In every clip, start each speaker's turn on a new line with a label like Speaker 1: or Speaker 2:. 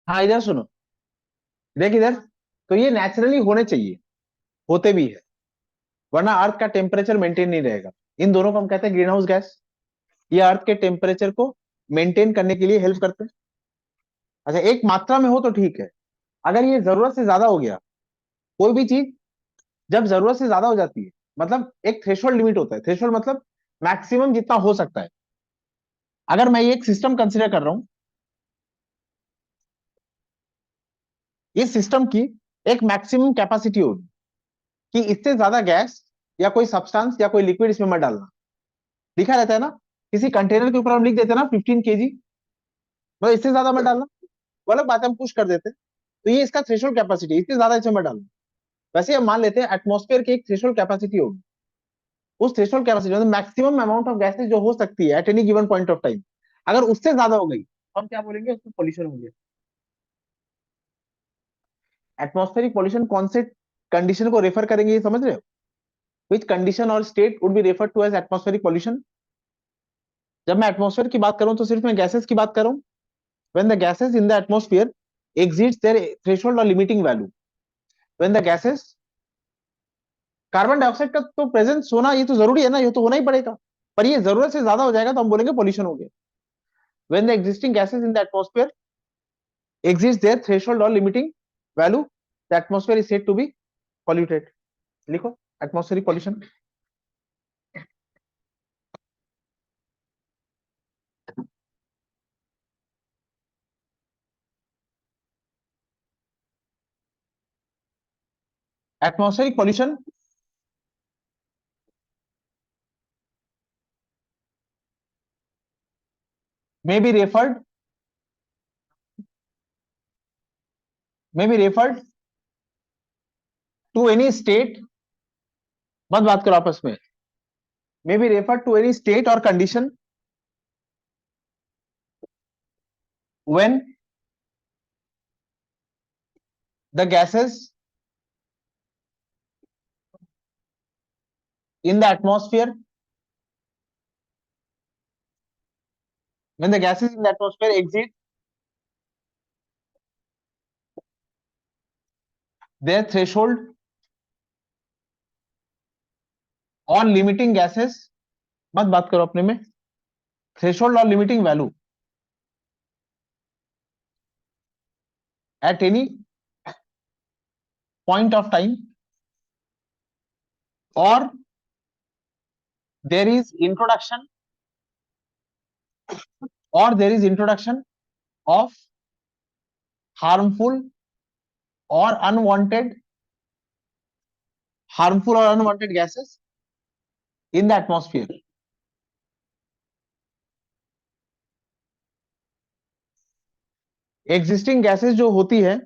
Speaker 1: हाँ इधर सुनो, देख इधर। तो ये नेचुरली होने चाहिए, होते भी है, वरना अर्थ का टेम्परेचर मेंटेन नहीं रहेगा। इन दोनों को हम कहते हैं ग्रीन हाउस गैस। ये अर्थ के टेम्परेचर को मेंटेन करने के लिए हेल्प करते हैं। अच्छा, एक मात्रा में हो तो ठीक है। अगर ये जरूरत से ज्यादा हो गया, कोई भी चीज जब जरूरत से ज्यादा हो जाती है, मतलब एक थ्रेशोल्ड लिमिट होता है। थ्रेशोल्ड मतलब मैक्सिमम जितना हो सकता है। अगर मैं ये एक सिस्टम कंसिडर कर रहा हूं, इस सिस्टम की एक मैक्सिमम कैपेसिटी होगी कि इससे ज्यादा गैस या कोई सब्सटेंस या कोई लिक्विड इसमें मत डालना। लिखा रहता है ना, किसी कंटेनर के ऊपर हम लिख देते हैं ना 15 kg, मतलब इससे ज्यादा मत डालना। वो अलग बात है, हम पुश कर देते हैं। तो ये इसका थ्रेशोल्ड कैपेसिटी, इससे ज्यादा इसमें मत डालना। वैसे हम मान लेते हैं एटमॉस्फेयर की एक थ्रेशोल्ड कैपेसिटी होगी। उस थ्रेशोल्ड कैपेसिटी मतलब मैक्सिमम अमाउंट ऑफ गैसेज जो हो सकती है at any given point of time, अगर उससे ज्यादा हो गई तो हम क्या बोलेंगे, उसमें पॉल्यूशन हो गया। एटमॉस्फेरिक पॉल्यूशन कौन से कंडीशन को रेफर करेंगे, ये समझ रहे हो? विच कंडीशन और state would be refer to as atmospheric pollution? जब मैं एटमॉस्फेयर की बात करूं तो सिर्फ मैं गैसेस की बात करूं। When the gases in the atmosphere exceeds their threshold or limiting value, when the gases, carbon dioxide का तो प्रेजेंस होना ये तो जरूरी है ना, ये तो होना ही पड़ेगा। पर ये जरूरत से ज्यादा हो जाएगा तो हम बोलेंगे पॉल्यूशन हो गया। when the existing gases in the atmosphere exceeds their threshold or limiting value, the atmosphere is said to be polluted. लिखो atmospheric pollution. Atmospheric pollution may be referred to any state, मत बात करो आपस में, may be referred to any state or condition when the gases in the atmosphere, when the gases in the atmosphere exceed their threshold or limiting gases, मत बात करो अपने में, threshold or limiting value at any point of time, or there is introduction of harmful or unwanted gases in the atmosphere. Existing gases जो होती है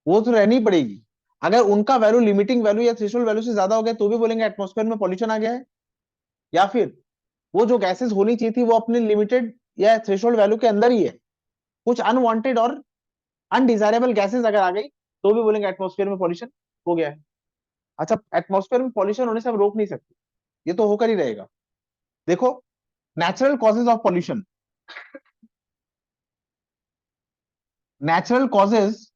Speaker 1: वो तो रहनी पड़ेगी। अगर उनका वैल्यू लिमिटिंग वैल्यू या थ्रेशोल्ड वैल्यू से ज्यादा हो गया तो भी बोलेंगे एटमॉस्फेयर में पॉल्यूशन आ गया है। या फिर वो जो गैसेस होनी चाहिए थी वो अपने लिमिटेड या थ्रेशोल्ड वैल्यू के अंदर ही है, कुछ अनवांटेड और अनडिजायरेबल गैसेस अगर आ गई तो भी बोलेंगे एटमॉस्फेयर में पॉल्यूशन हो गया है। अच्छा, एटमॉस्फेयर में पॉल्यूशन होने से हम रोक नहीं सकते, ये तो होकर ही रहेगा। देखो, natural causes of pollution, natural causes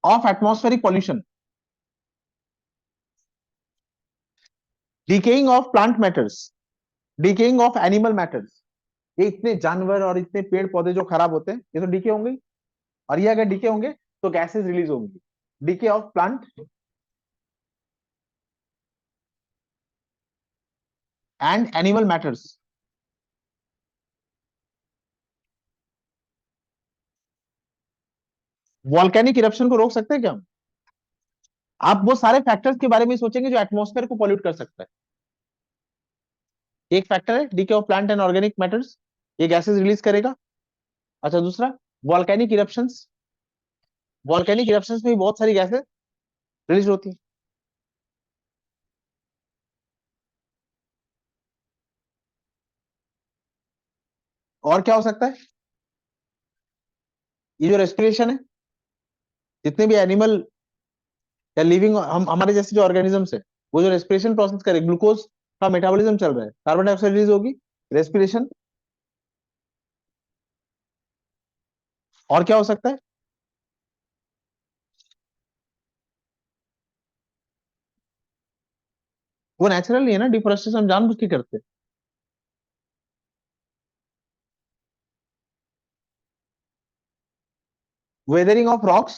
Speaker 1: of atmospheric pollution, decaying of plant matters, decaying of animal matters. ये इतने जानवर और इतने पेड़ पौधे जो खराब होते हैं ये तो डीके होंगे, और ये अगर डीके होंगे तो गैसेस रिलीज होंगी। DK of plant and animal matters. Volcanic eruption को रोक सकते हैं क्या हम? आप वो सारे फैक्टर्स के बारे में सोचेंगे जो एटमॉस्फेयर को पॉल्यूट कर सकता है। एक फैक्टर है DK of plant and organic matters, ये गैसेस रिलीज करेगा। अच्छा, दूसरा वॉल्केनिक इरप्शंस, वॉल्केनिक इरप्शंस में भी बहुत सारी गैसेस रिलीज होती है। और क्या हो सकता है? ये जो रेस्पिरेशन है, जितने भी एनिमल या लिविंग, हम हमारे जैसे जो ऑर्गेनिजम्स है, वो जो रेस्पिरेशन प्रोसेस करे, ग्लूकोज का मेटाबॉलिज्म चल रहा है, कार्बन डाइऑक्साइड रिलीज होगी, रेस्पिरेशन। और क्या हो सकता है? वो नेचुरल नहीं है ना, डिफोरेस्टेशन हम जानबूझ के करते हैं। Weathering of rocks,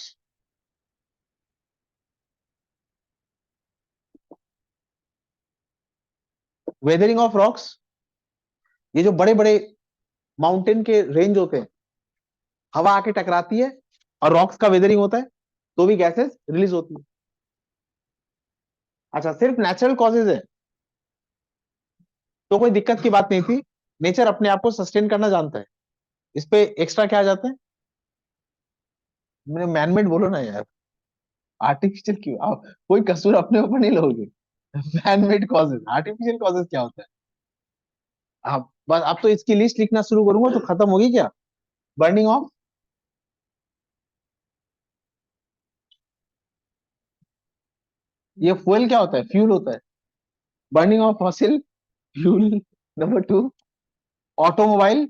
Speaker 1: weathering of rocks, ये जो बड़े बड़े माउंटेन के रेंज होते हैं, हवा आके टकराती है और रॉक्स का वेदरिंग होता है, तो भी गैसेस रिलीज होती है। अच्छा, सिर्फ नेचुरल कॉजेज है तो कोई दिक्कत की बात नहीं थी। नेचर अपने आप को सस्टेन करना जानता है। इस पे एक्स्ट्रा क्या आ जाता है? मैंने मैनमेड बोलो ना यार, आर्टिफिशियल क्यों? आप कोई कसूर अपने ऊपर नहीं लोगे। मैनमेड कॉजेज, आर्टिफिशियल कॉजेज क्या होता है? आप बस, अब तो इसकी लिस्ट लिखना शुरू करूंगा तो खत्म होगी क्या? बर्निंग ऑफ, ये फ्यूल क्या होता है? फ्यूल होता है। Burning of fossil fuel. Number two, automobile.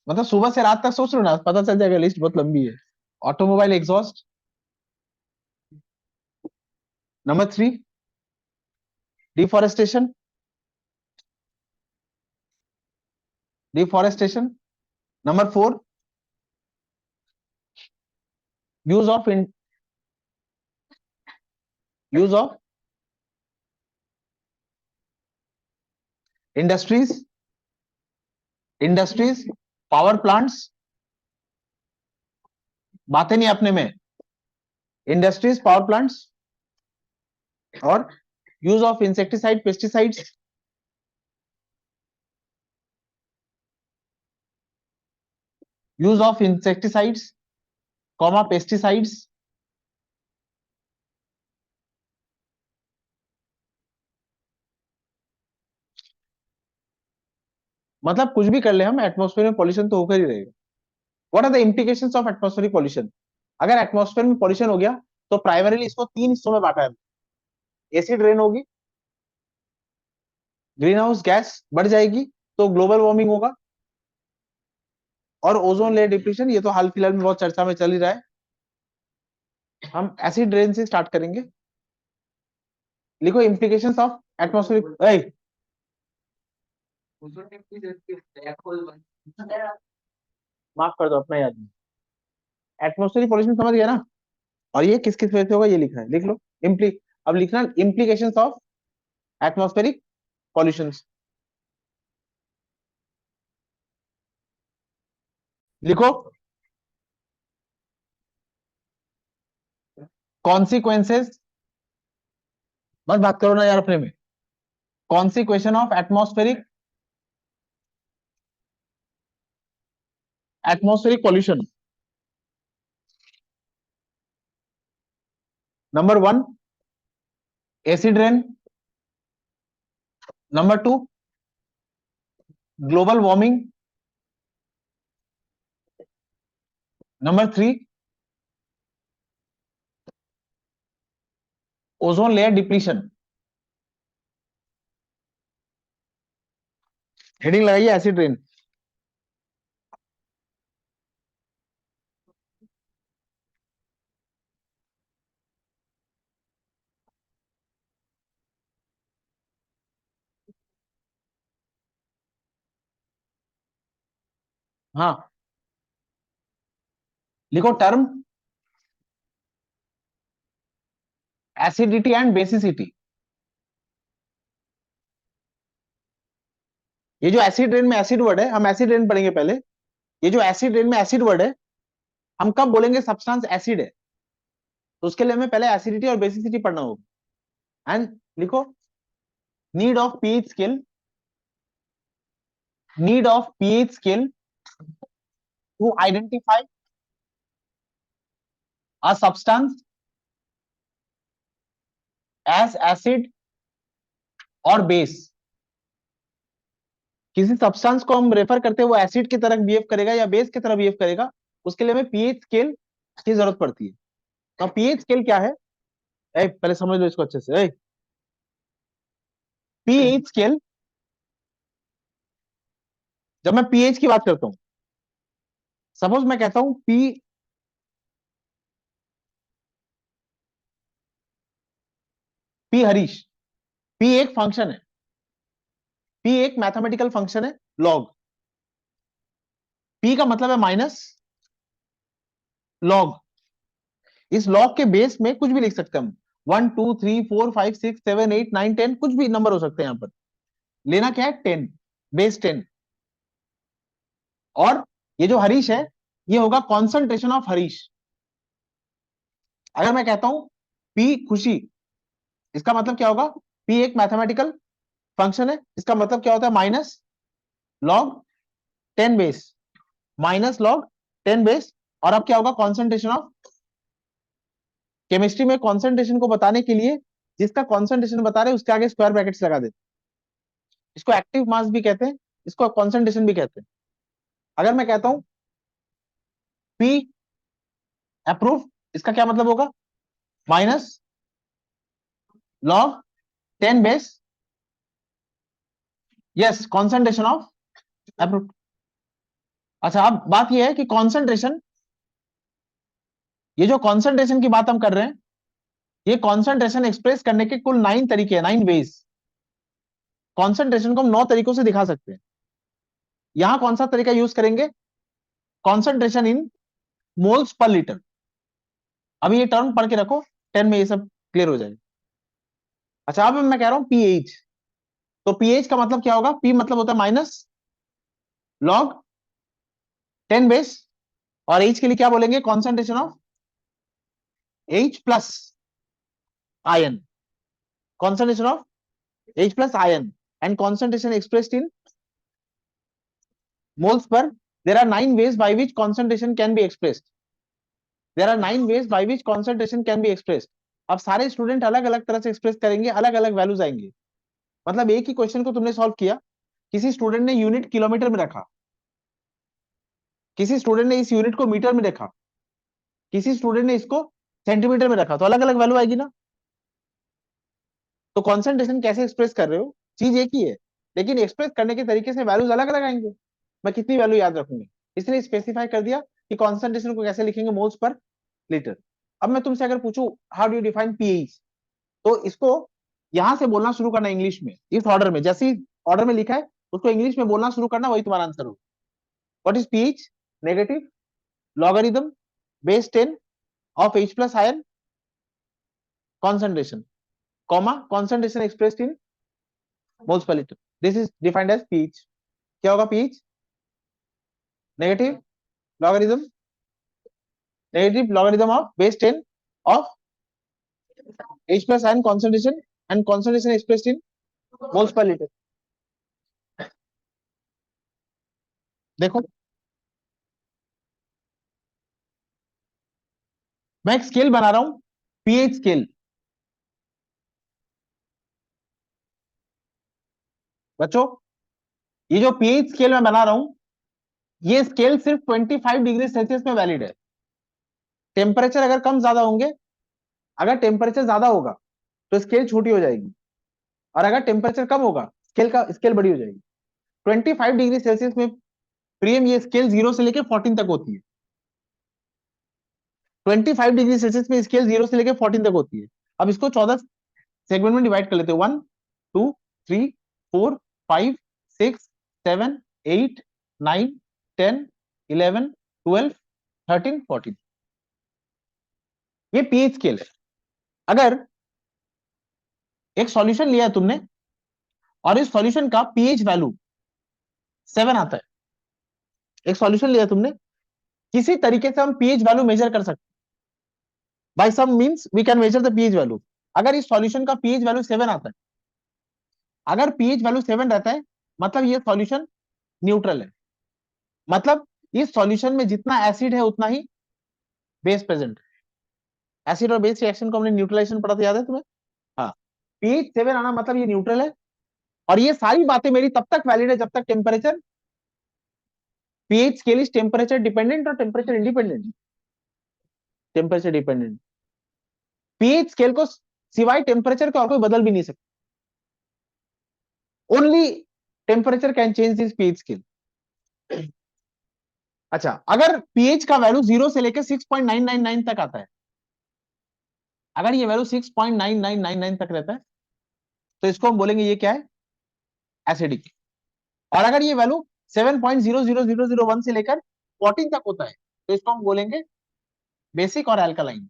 Speaker 1: मतलब सुबह से रात तक सोच लो ना, पता चल जाएगा, लिस्ट बहुत लंबी है। Automobile exhaust. Number three, deforestation, deforestation. Number four, use of use of industries, industries, power plants, बातें नहीं अपने में। इंडस्ट्रीज, पावर प्लांट्स, और use of insecticide, pesticides, use of insecticides, comma pesticides. मतलब कुछ भी कर ले हम, एटमॉस्फेयर में पॉल्यूशन तो होकर ही रहेगा। What are the implications of atmospheric pollution? अगर एटमॉस्फेयर में पॉल्यूशन हो गया तो प्राइमरीली इसको तीन हिस्सों में बांटा है। एसिड रेन होगी, ग्रीन हाउस गैस बढ़ जाएगी तो ग्लोबल वार्मिंग होगा, और ओजोन लेयर डिप्लीशन, ये तो हाल फिलहाल में बहुत चर्चा में चल ही रहा है। हम एसिड रेन से स्टार्ट करेंगे। लिखो इम्प्लीकेशंस ऑफ एटमॉस्फेरिक, माफ कर दो अपना याद नहीं। एटमॉस्फेरिक पॉल्यूशन समझ गया ना? और ये किस किस वजह से होगा ये लिखा है, लिख लो। इम्प्ली अब लिखना इम्प्लीकेशंस ऑफ एटमॉस्फेरिक पॉल्यूशन। लिखो कॉन्सिक्वेंसेस, बस बात करो ना यार अपने में। Consequence of atmospheric pollution. Number one, acid rain. Number two, global warming. Number three, ozone layer depletion. Heading लगाइए एसिड रेन। हाँ, लिखो टर्म एसिडिटी एंड बेसिसिटी। ये जो एसिड रेन में एसिड वर्ड है, हम एसिड रेन पढ़ेंगे पहले। ये जो एसिड रेन में एसिड वर्ड है, हम कब बोलेंगे सब्सटेंस एसिड है? तो उसके लिए हमें पहले एसिडिटी और बेसिसिटी पढ़ना होगा। एंड लिखो need of pH scale, need of pH scale to identify a substance as acid और बेस। किसी सब्सटेंस को हम रेफर करते हैं वो एसिड की तरह बिहेव करेगा या बेस की तरह बिहेव करेगा, उसके लिए हमें पीएच स्केल की जरूरत पड़ती है। तो पीएच स्केल क्या है? पहले समझ लो इसको अच्छे से। पीएच स्केल, जब मैं पीएच की बात करता हूं, सपोज मैं कहता हूं पी, पी हरीश, पी एक फंक्शन है, पी एक मैथमेटिकल फंक्शन है लॉग, पी का मतलब है माइनस लॉग। इस लॉग के बेस में कुछ भी लिख सकते हैं हम, 1 2 3 4 5 6 7 8 9 10, कुछ भी नंबर हो सकते हैं यहां पर। लेना क्या है, 10, बेस 10। और ये जो हरीश है, ये होगा कॉन्सेंट्रेशन ऑफ हरीश। अगर मैं कहता हूं पी खुशी, इसका मतलब क्या होगा, पी एक मैथमेटिकल फंक्शन है, इसका मतलब क्या होता है, minus log 10 base, minus log 10 base. और अब क्या होगा, कॉन्सेंट्रेशन ऑफ, केमिस्ट्री में कॉन्सेंट्रेशन को बताने के लिए जिसका कॉन्सेंट्रेशन बता रहे हैं उसके आगे स्क्वायर ब्रैकेट्स लगा देते हैं। इसको एक्टिव मास भी कहते हैं, इसको कॉन्सेंट्रेशन भी कहते हैं। अगर मैं कहता हूं पी अप्रूव, इसका क्या मतलब होगा, minus log 10 base, yes concentration of approve. अच्छा, अब बात यह है कि कॉन्सेंट्रेशन, ये जो कॉन्सेंट्रेशन की बात हम कर रहे हैं, ये कॉन्सेंट्रेशन एक्सप्रेस करने के कुल 9 तरीके हैं, 9 वेज। कॉन्सेंट्रेशन को हम 9 तरीकों से दिखा सकते हैं। यहां कौन सा तरीका यूज करेंगे, concentration in moles per litre. अभी ये टर्म पढ़ के रखो, 10 में ये सब क्लियर हो जाएगा। अच्छा, अब मैं कह रहा हूं पीएच, तो पीएच का मतलब क्या होगा, पी मतलब होता है माइनस लॉग 10 बेस, और एच के लिए क्या बोलेंगे, concentration of H plus ion, concentration of H plus ion, and concentration expressed in moles per. There are 9 ways by which concentration can be expressed. There are 9 ways by which concentration can be expressed. अब सारे student अलग अलग तरह से express करेंगे, अलग अलग values आएंगे। मतलब एक ही क्वेश्चन को तुमने सॉल्व किया, किसी स्टूडेंट ने यूनिट किलोमीटर में रखा, किसी स्टूडेंट ने इस यूनिट को मीटर में रखा, किसी स्टूडेंट ने इसको सेंटीमीटर में रखा, तो अलग अलग वैल्यू आएगी ना। तो कॉन्सेंट्रेशन कैसे एक्सप्रेस कर रहे हो, चीज एक ही है, लेकिन एक्सप्रेस करने के तरीके से वैल्यूज अलग अलग आएंगे। मैं कितनी वैल्यू याद रखूंगी, इसलिए स्पेसिफाई कर दिया कि कॉन्सेंट्रेशन को कैसे लिखेंगे, मोल्स पर लीटर। अब मैं तुमसे अगर पूछूं how do you define pH, तो इसको यहां से बोलना शुरू करना इंग्लिश में, इस ऑर्डर में, जैसे ऑर्डर में लिखा है उसको इंग्लिश में बोलना शुरू करना, वही तुम्हारा आंसर हो। What is pH, negative logarithm base 10 of H plus ion concentration, comma concentration expressed in moles per liter. This is defined as pH. क्या होगा pH, negative logarithm of base 10 of H plus ion concentration, and concentration expressed in moles per liter. देखो, मैं एक scale बना रहा हूं, pH scale. बच्चों, ये जो पीएच स्केल मैं बना रहा हूं, ये स्केल सिर्फ 25 डिग्री सेल्सियस में वैलिड है। टेम्परेचर अगर कम ज्यादा होंगे, अगर टेम्परेचर ज्यादा होगा तो स्केल छोटी हो जाएगी, और अगर टेम्परेचर कम होगा स्केल बड़ी हो जाएगी। 25 डिग्री सेल्सियस में प्रियम ये स्केल 0 से लेकर 14 तक होती है। 25 डिग्री सेल्सियस में स्केल 0 से लेकर 14 तक होती है। अब इसको 14 सेगमेंट में डिवाइड कर लेते हैं, 1 2 3 4 5 6 7 8 9 10 11 12 13 14। ये पीएच स्केल है। अगर एक सॉल्यूशन लिया है तुमने, और इस सॉल्यूशन का पीएच वैल्यू 7 आता है, एक सॉल्यूशन लिया तुमने, किसी तरीके से हम पीएच वैल्यू मेजर कर सकते हैं। By some means we can measure the pH value. अगर इस सॉल्यूशन का पीएच वैल्यू 7 आता है, अगर पीएच वैल्यू 7 रहता है, मतलब ये सॉल्यूशन न्यूट्रल है। मतलब इस सॉल्यूशन में जितना एसिड है उतना ही बेस प्रेजेंट है। एसिड और बेस रिएक्शन को हमने न्यूट्रलाइजेशन पढ़ा था, याद है तुम्हें? हाँ, पीएच 7 आना मतलब ये न्यूट्रल है। और ये सारी बातें मेरी तब तक वैलिड है जब तक temperature, pH scale is temperature dependent और temperature independent. Temperature dependent, pH scale को सिवाय टेम्परेचर के और कोई बदल भी नहीं सकता। Only temperature can change this pH scale. अच्छा, अगर पीएच का वैल्यू 0 से लेकर 6.999 तक आता है, अगर ये वैल्यू 6.9999 तक रहता है तो इसको हम बोलेंगे ये क्या है, एसिडिक। और अगर ये वैल्यू 7.00001 से लेकर 14 तक होता है तो इसको हम बोलेंगे बेसिक और अल्कलाइन।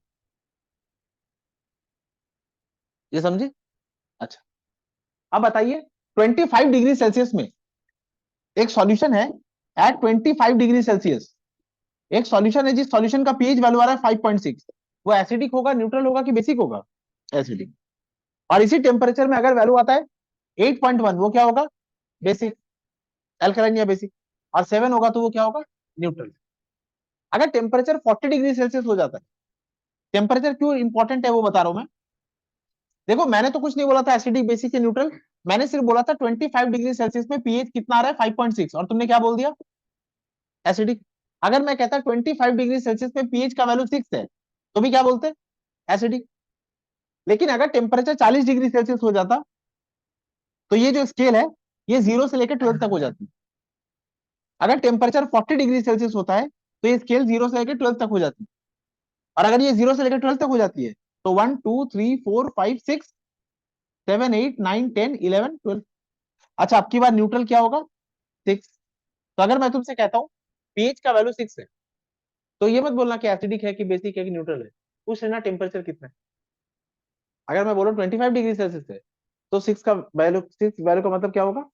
Speaker 1: ये समझे? अच्छा, अब बताइए 25 डिग्री सेल्सियस में एक सॉल्यूशन है, एट 25 डिग्री सेल्सियस एक सॉल्यूशन है जिस सॉल्यूशन का पीएच वैल्यू आ रहा है 5.6, वो एसिडिक होगा, न्यूट्रल होगा कि बेसिक होगा? एसिडिक। और इसी टेम्परेचर में अगर वैल्यू आता है 8.1, वो क्या होगा? बेसिक, अल्कलाइन या बेसिक। और 7 होगा तो वो क्या होगा? न्यूट्रल। अगर टेम्परेचर 40 डिग्री सेल्सियस हो जाता है, टेम्परेचर क्यों इंपॉर्टेंट है वो बता रहा हूं मैं। देखो मैंने तो कुछ नहीं बोला था एसिडिक, बेसिक या न्यूट्रल, मैंने सिर्फ बोला था 25 डिग्री सेल्सियस में पीएच कितना आ रहा है 5.6, और तुमने क्या बोल दिया? एसिडिक। अगर मैं कहता 25 डिग्री सेल्सियस में पीएच का वैल्यू 6 है तो भी क्या बोलते? एसिडिक। लेकिन अगर टेम्परेचर 40 डिग्री सेल्सियस हो जाता तो ये जो स्केल है ये 0 से लेकर 12 तक हो जाती। अगर टेम्परेचर 40 डिग्री सेल्सियस होता है तो ये स्केल 0 से लेकर 12 तक हो जाती। और अगर ये 0 से लेकर 12 तक हो जाती है तो 1 2 3 4 5 6 7 8 9 10 11 12। अच्छा, अब की बार न्यूट्रल क्या होगा? 6। तो अगर मैं तुमसे कहता हूँ पीएच का वैल्यू 6 है तो ये मत बोलना कि एसिडिक है कि बेसिक है कि न्यूट्रल है, पूछ लेना टेम्परेचर कितना है। अगर मैं बोलूँ 25 डिग्री सेल्सियस है तो 6 का मतलब क्या होगा?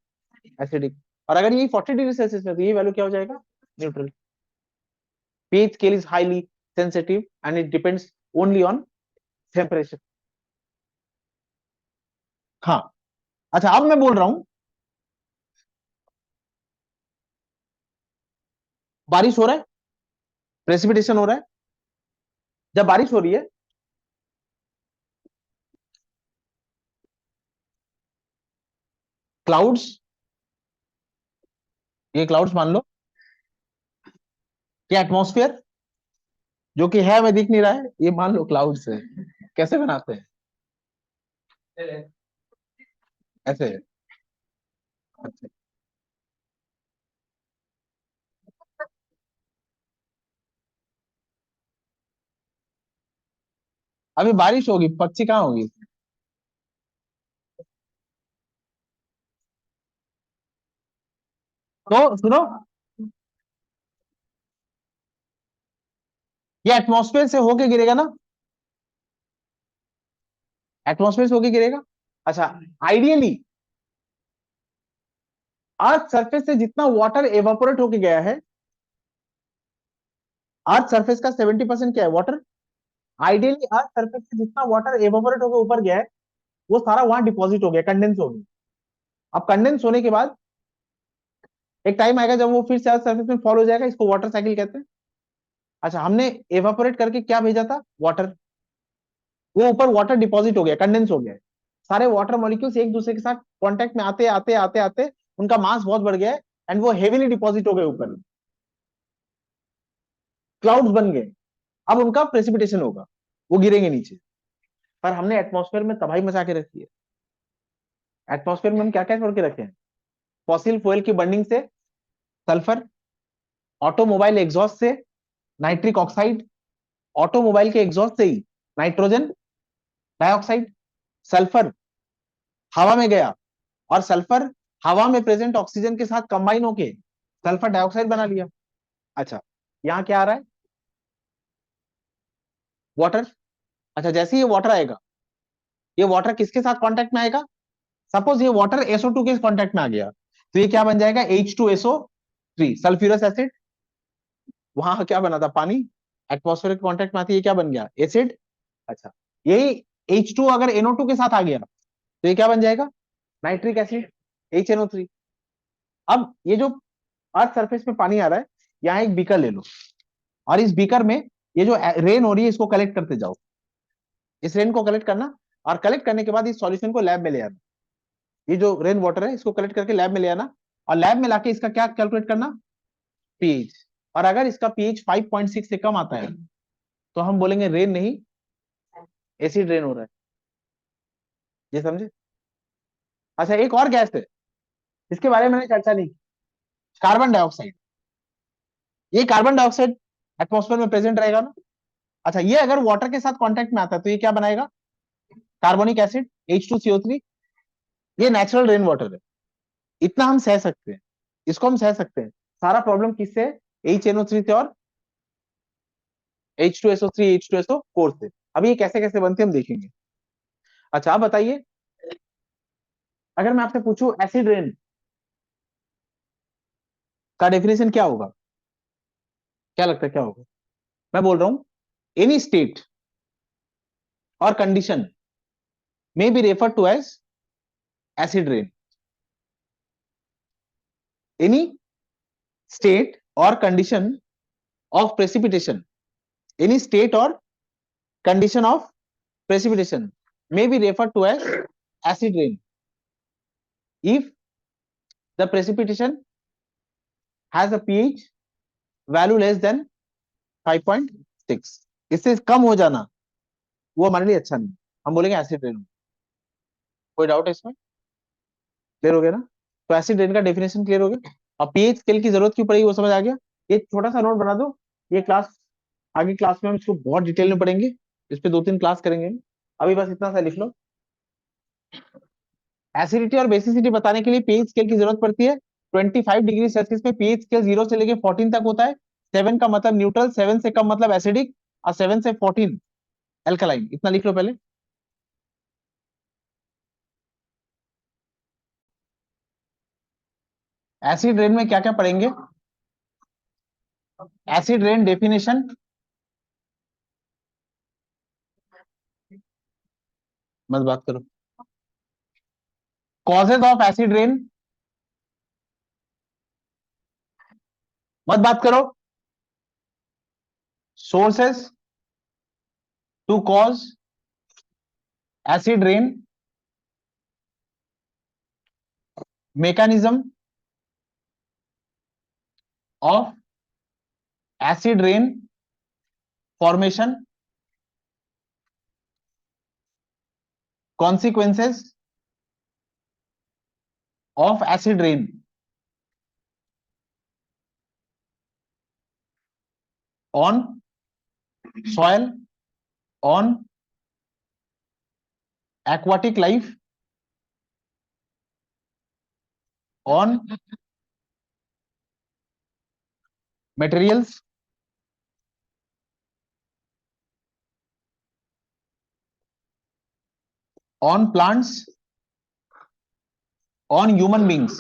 Speaker 1: एसिडिक। और अगर ये 40 डिग्री सेल्सियस है तो ये वैल्यू क्या हो जाएगा? Neutral. pH scale is highly sensitive and it depends only on temperature. हाँ। अच्छा, अब मैं बोल रहा हूं बारिश हो रहा है, प्रेसिपिटेशन हो रहा है। जब बारिश हो रही है, क्लाउड्स, ये क्लाउड्स मान लो, ये एटमॉस्फेयर जो कि है मैं दिख नहीं रहा है, ये मान लो क्लाउड्स है। कैसे बनाते हैं? ऐसे है। अच्छा, अभी बारिश होगी, पक्षी कहाँ होगी? तो सुनो, ये एटमॉस्फेयर से होके गिरेगा ना, एटमॉस्फेयर से होके गिरेगा। अच्छा, आइडियली अर्थ सरफेस से जितना वाटर एवापोरेट होके गया है, अर्थ सरफेस का 70% क्या है? वाटर। आइडियली अर्थ सरफेस से जितना वाटर एवापोरेट होकर ऊपर गया है वो सारा वहां डिपॉजिट हो गया, कंडेंस हो गया। अब कंडेंस होने के बाद एक टाइम आएगा जब वो फिर से अर्थ सरफेस में फॉल हो जाएगा, इसको वाटर साइकिल कहते हैं। अच्छा, हमने एवापोरेट करके क्या भेजा था? वाटर। वो ऊपर वाटर डिपॉजिट हो गया, कंडेंस हो गया है। सारे वाटर मॉलिक्यूल्स एक दूसरे के साथ कांटेक्ट में आते आते आते आते उनका मास बहुत बढ़ गया है एंड वो हेवीली डिपॉजिट हो गए ऊपर, क्लाउड्स बन गए। अब उनका प्रेसिपिटेशन होगा, वो गिरेंगे नीचे। पर हमने एटमॉस्फेयर में तबाही मचा के रखी है। एटमॉस्फेयर में हम क्या क्या छोड़ के रखे हैं? फॉसिल फ्यूल की बर्निंग से सल्फर, ऑटोमोबाइल एग्जॉस्ट से नाइट्रिक ऑक्साइड, ऑटोमोबाइल के एग्जॉस्ट से ही नाइट्रोजन डाइऑक्साइड, सल्फर हवा में गया और सल्फर हवा में प्रेजेंट ऑक्सीजन के साथ कंबाइन होके सल्फर डाइऑक्साइड बना लिया। अच्छा, यहाँ क्या आ रहा है? वाटर। अच्छा, जैसे ही ये वाटर आएगा, ये वाटर किसके साथ कांटेक्ट में आएगा? सपोज ये वाटर SO2 के कांटेक्ट में आ गया तो ये क्या बन जाएगा? H2SO3, sulphurous acid. वहां क्या बना था? पानी। एटमॉस्फेरिक कांटेक्ट में आती है, ये क्या बन गया? एसिड। अच्छा, यही H2 अगर NO2 के साथ आ गया तो ये क्या बन जाएगा? Nitric acid, HNO3। अब ये जो अर्थ सरफेस में पानी आ रहा है, यहाँ एक बीकर ले लो और इस बीकर में ये जो रेन हो रही है इसको कलेक्ट करते जाओ। इस रेन को कलेक्ट करना और कलेक्ट करने के बाद इस सॉल्यूशन को लैब में ले आना। ये जो रेन वाटर है इसको कलेक्ट करके लैब में ले आना और लैब में लाके इसका क्या कैलकुलेट करना? पीएच। और अगर इसका पीएच 5.6 से कम आता है तो हम बोलेंगे रेन नहीं, एसिड रेन हो रहा है। ये समझे? अच्छा, एक और गैस है इसके बारे में मैंने चर्चा नहीं की, कार्बन डाइऑक्साइड। ये कार्बन डाइऑक्साइड एटमॉस्फेयर में प्रेजेंट रहेगा ना। अच्छा, ये अगर वाटर के साथ कांटेक्ट में आता है तो ये क्या बनाएगा? Carbonic acid H2CO3। ये नेचुरल रेन वाटर है, इतना हम सह सकते हैं, इसको हम सह सकते हैं। सारा प्रॉब्लम किससे है? HNO3 से और H2SO3 H2SO4 से। अब ये कैसे कैसे बनते हैं हम देखेंगे। अच्छा, आप बताइए, अगर मैं आपसे पूछूं एसिड रेन का डेफिनेशन क्या होगा? क्या लगता है क्या होगा? मैं बोल रहा हूं, एनी स्टेट और condition may be referred to as acid rain. Any state or condition of precipitation, any state or condition of precipitation may be referred to as acid rain if the precipitation has a pH value less than 5.6। इससे कम हो जाना वो हमारे लिए अच्छा नहीं, हम बोलेंगे एसिड रेन। कोई डाउट है इसमें? क्लियर हो गया ना? तो एसिड रेन का डेफिनेशन क्लियर हो गया। अब पीएच स्केल की जरूरत क्यों पड़ेगी वो समझ आ गया। ये छोटा सा नोट बना दो, ये क्लास आगे क्लास में हम इसको बहुत डिटेल में पढ़ेंगे, इस पे 2-3 क्लास करेंगे। अभी बस इतना सा लिख लो। एसिडिटी और बेसिसिटी बताने के लिए पीएच स्केल की जरूरत पड़ती है। 25 डिग्री सेल्सियस में पीएच स्केल 0 से लेके 14 तक होता है। 7 का मतलब न्यूट्रल, 7 से कम मतलब एसिडिक, और 7 से 14 एल्कलाइन। इतना लिख लो पहले। एसिड रेन में क्या क्या पढ़ेंगे? एसिड रेन डेफिनेशन, मत बात करो। कॉजेज ऑफ एसिड रेन, मत बात करो। Sources to cause acid rain, mechanism of acid rain formation, consequences of acid rain on soil, on aquatic life, on materials, on plants, on human beings।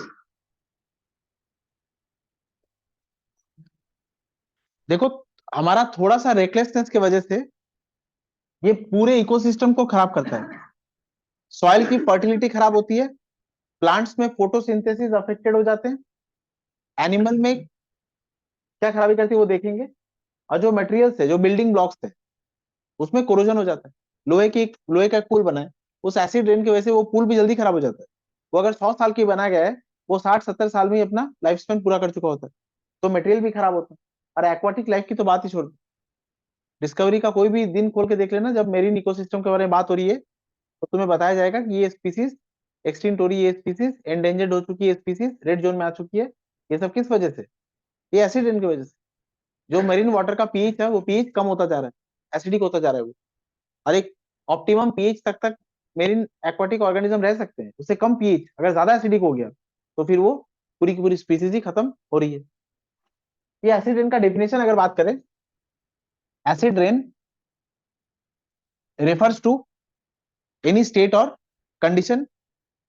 Speaker 1: देखो, हमारा थोड़ा सा रेकलेसनेस की वजह से ये पूरे इकोसिस्टम को खराब करता है। सॉइल की फर्टिलिटी खराब होती है, प्लांट्स में फोटोसिंथेसिस अफेक्टेड हो जाते हैं, एनिमल में क्या खराबी करती है वो देखेंगे, और जो मटेरियल्स है, जो बिल्डिंग ब्लॉक्स थे, उसमें कोरोजन हो जाता है। लोहे का एक पुल बना है, उस एसिड रेन की वजह से वो पुल भी जल्दी खराब हो जाता है। वो अगर 100 साल की बनाया गया है, वो 60-70 साल में ही अपना लाइफ स्पेन पूरा कर चुका होता है, तो मटेरियल भी खराब होता है। और एक्वाटिक लाइफ की तो बात ही छोड़ दो। डिस्कवरी का कोई भी दिन खोल के देख लेना, जब मेरीन इकोसिस्टम के बारे में बात हो रही है तो तुम्हें बताया जाएगा कि ये स्पीसीज एक्सटिंक्ट हो रही है, ये स्पीसीज एंडेंजर्ड हो चुकी है, स्पीसीज रेड जोन में आ चुकी है। ये सब किस वजह से? ये एसिड रेन की वजह से। जो मरीन वाटर का पीएच है वो पीएच कम होता जा रहा है, एसिडिक होता जा रहा है वो। और एक ऑप्टिमम पीएच तक मेरीन एक्वाटिक ऑर्गेनिज्म रह सकते हैं। उससे कम पीएच अगर ज्यादा एसिडिक हो गया तो फिर वो पूरी की पूरी स्पीसीज ही खत्म हो रही है। ये एसिड रेन का डेफिनेशन अगर बात करें, acid rain refers to any state or condition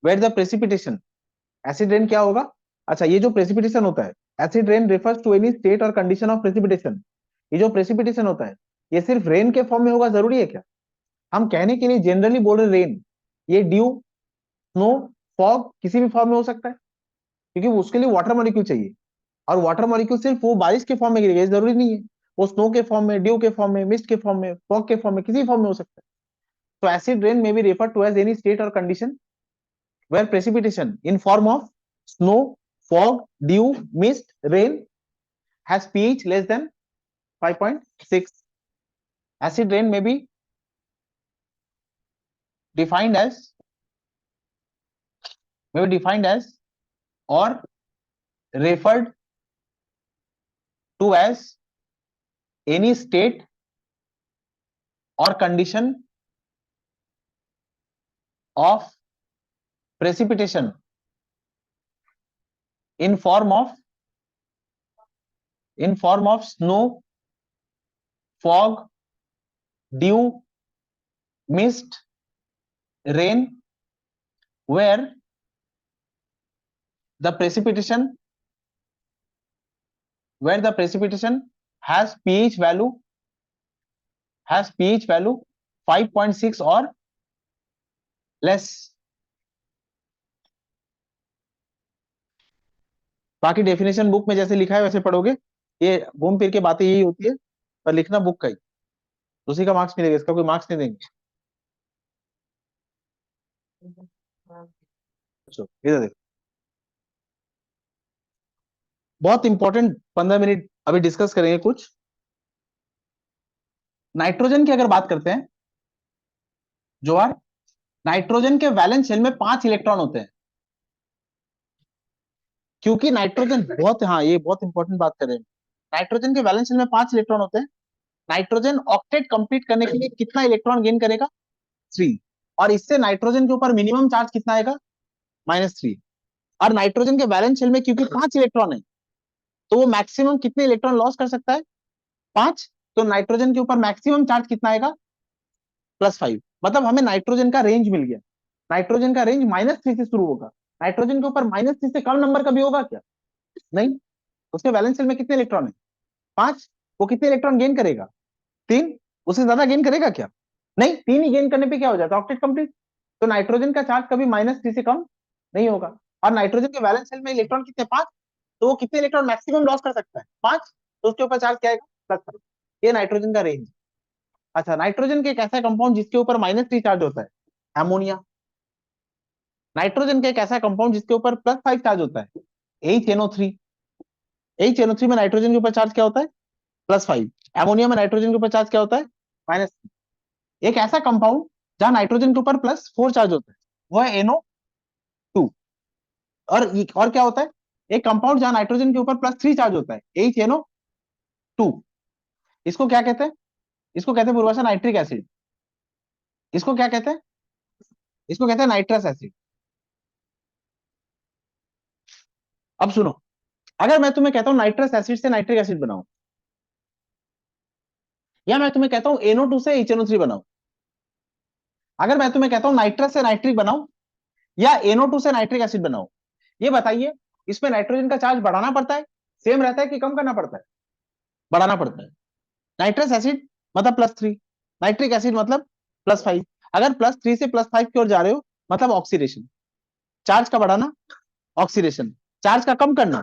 Speaker 1: where the precipitation, acid rain क्या होगा? अच्छा, ये जो प्रेसिपिटेशन होता है, acid rain refers to any state और कंडीशन ऑफ प्रेसिपिटेशन। ये जो प्रेसिपिटेशन होता है, ये सिर्फ रेन के फॉर्म में होगा जरूरी है क्या? हम कहने के लिए जनरली बोल रहे रेन, ये ड्यू, स्नो, फॉग किसी भी फॉर्म में हो सकता है, क्योंकि उसके लिए वाटर मॉलिक्यूल चाहिए। और वाटर मॉलिक्यूल सिर्फ वो बारिश के फॉर्म में गिरेगा जरूरी नहीं है, वो स्नो के फॉर्म में, ड्यू के फॉर्म में, मिस्ट के फॉर्म में, फॉग के फॉर्म में, किसी फॉर्म में हो सकता है। तो acid rain may be referred to as any state or condition where precipitation in form of snow, fog, dew, mist, rain has pH less than 5.6. Acid rain may be defined as or referred to as any state or condition of precipitation in form of snow, fog, dew, mist, rain, where the precipitation has pH value 5.6 or less. बाकी definition book में जैसे लिखा है वैसे पढ़ोगे, ये घूम फिर के बातें यही होती है, पर लिखना बुक का ही, उसी का मार्क्स मिलेगा, इसका कोई मार्क्स नहीं देंगे। इधर देखो, बहुत इंपॉर्टेंट 15 मिनट अभी डिस्कस करेंगे कुछ। नाइट्रोजन की अगर बात करते हैं, जोहार, नाइट्रोजन के वैलेंस शेल में 5 इलेक्ट्रॉन होते हैं, क्योंकि नाइट्रोजन बहुत, हाँ ये बहुत इंपॉर्टेंट बात कर रहे हैं, नाइट्रोजन के वैलेंस शेल में 5 इलेक्ट्रॉन होते हैं। नाइट्रोजन ऑक्टेट कंप्लीट करने के लिए कितना इलेक्ट्रॉन गेन करेगा? 3। और इससे नाइट्रोजन के ऊपर मिनिमम चार्ज कितना आएगा? -3। और नाइट्रोजन के वैलेंस शेल में क्योंकि 5 इलेक्ट्रॉन है, तो वो मैक्सिमम कितने इलेक्ट्रॉन लॉस कर सकता है? 5। तो नाइट्रोजन के ऊपर मैक्सिमम चार्ज कितना आएगा? +5। मतलब हमें नाइट्रोजन का रेंज मिल गया। नाइट्रोजन का रेंज -3 से शुरू होगा। नाइट्रोजन के ऊपर -3 से कम नंबर का भी होगा क्या? नहीं। उसके वैलेंस शेल में कितने इलेक्ट्रॉन है? 5। वो कितने इलेक्ट्रॉन गेन करेगा? 3। उससे ज्यादा गेन करेगा क्या? नहीं। 3 ही गेन करने पे क्या हो जाता है? Octet complete. तो नाइट्रोजन का चार्ज कभी -3 से कम नहीं होगा। और नाइट्रोजन के वैलेंस शेल में इलेक्ट्रॉन कितने? 5। तो वो कितने इलेक्ट्रॉन मैक्सिमम लॉस कर सकता है? 5। तो उसके ऊपर चार्ज क्या आएगा? +5। ये नाइट्रोजन का रेंज। अच्छा, नाइट्रोजन के एक ऐसा कंपाउंड जिसके ऊपर -3 चार्ज होता है, अमोनिया। नाइट्रोजन के एक ऐसा कंपाउंड जिसके ऊपर +5 चार्ज होता है, HNO3। HNO3 में नाइट्रोजन के ऊपर चार्ज क्या होता है? +5। अमोनिया में नाइट्रोजन के ऊपर चार्ज क्या होता है? -3। एक ऐसा कंपाउंड जहां नाइट्रोजन के ऊपर +4 चार्ज होता है, वो है NO2। और क्या होता है? एक कंपाउंड जहां नाइट्रोजन के ऊपर +3 चार्ज होता है, HNO2। इसको क्या कहते हैं? इसको कहते हैं पूर्वाशा नाइट्रिक एसिड। इसको क्या कहते हैं? इसको कहते हैं नाइट्रस एसिड। अब सुनो, अगर मैं तुम्हें कहता हूं नाइट्रस एसिड से नाइट्रिक एसिड बनाओ, या मैं तुम्हें कहता हूं NO2 से HNO3 बनाओ, अगर मैं तुम्हें कहता हूं नाइट्रस से नाइट्रिक बनाओ या NO2 से नाइट्रिक एसिड बनाओ, ये बताइए इसमें नाइट्रोजन का चार्ज बढ़ाना पड़ता है, सेम रहता है, कि कम करना पड़ता है? बढ़ाना पड़ता है। नाइट्रस एसिड मतलब +3, नाइट्रिक एसिड मतलब +5। अगर +3 से +5 की ओर जा रहे हो मतलब ऑक्सीडेशन। चार्ज का बढ़ाना, ऑक्सीडेशन। चार्ज का कम करना,